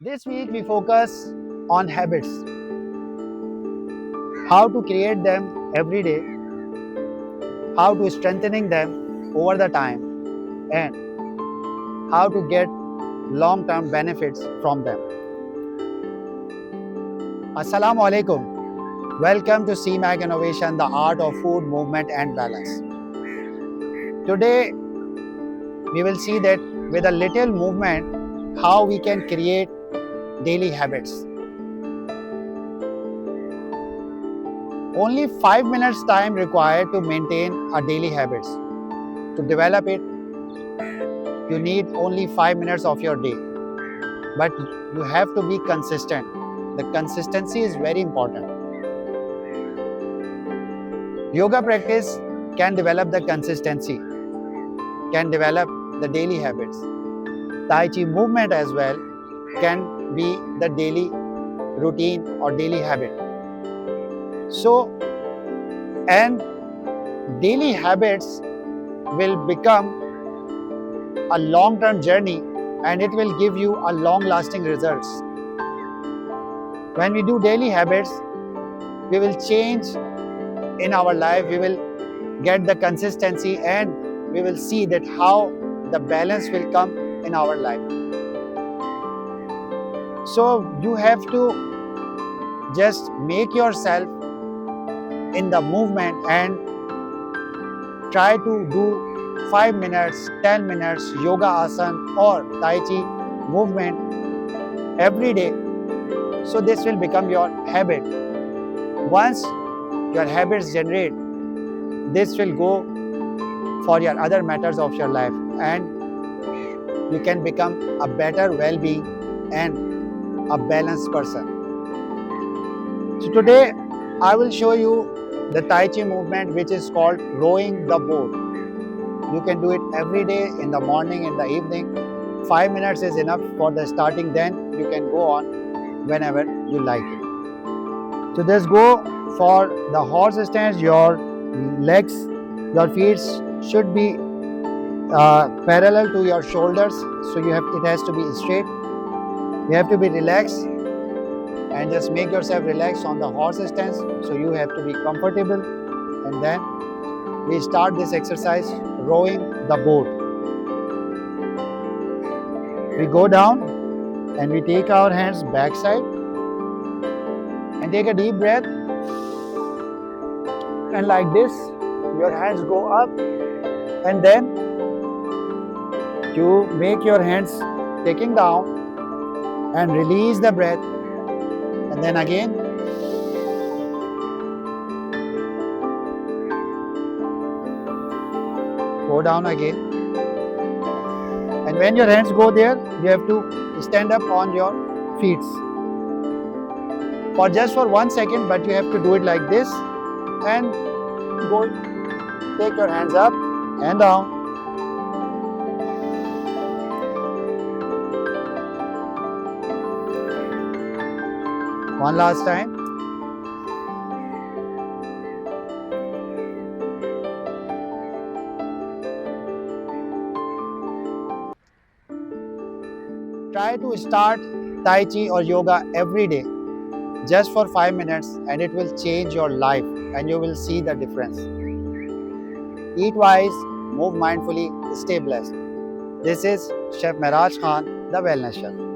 This week we focus on habits, how to create them every day, how to strengthening them over the time, and how to get long-term benefits from them. Assalamu alaikum. Welcome to CMAG Innovation, the art of food, movement and balance. Today we will see that with a little movement, how we can create daily habits. Only 5 minutes time required to maintain a daily habits. To develop it, you need only 5 minutes of your day. But you have to be consistent. The consistency is very important. Yoga practice can develop the consistency, can develop the daily habits. Tai Chi movement as well can be the daily routine or daily habit. So, and daily habits will become a long-term journey and it will give you a long-lasting results. When we do daily habits, we will change in our life, we will get the consistency and we will see that how the balance will come in our life. So you have to just make yourself in the movement and try to do 5 minutes, 10 minutes yoga asana or Tai Chi movement every day. So this will become your habit. Once your habits generate, this will go for your other matters of your life and you can become a better well-being and a balanced person. So today I will show you the Tai Chi movement which is called rowing the boat. You can do it every day in the morning, in the evening. 5 minutes is enough for the starting, then you can go on whenever you like it. So just go for the horse stance, your legs, your feet should be parallel to your shoulders. So it has to be straight. You have to be relaxed and just make yourself relaxed on the horse stance. So you have to be comfortable and then we start this exercise rowing the boat. We go down and we take our hands backside and take a deep breath and like this your hands go up and then you make your hands taking down and release the breath and then again go down again and when your hands go there you have to stand up on your feet for just for 1 second, but you have to do it like this and go take your hands up and down. One last time. Try to start Tai Chi or yoga every day just for 5 minutes and it will change your life and you will see the difference. Eat wise, move mindfully, stay blessed. This is Chef Mehraj Khan, the Wellness Chef.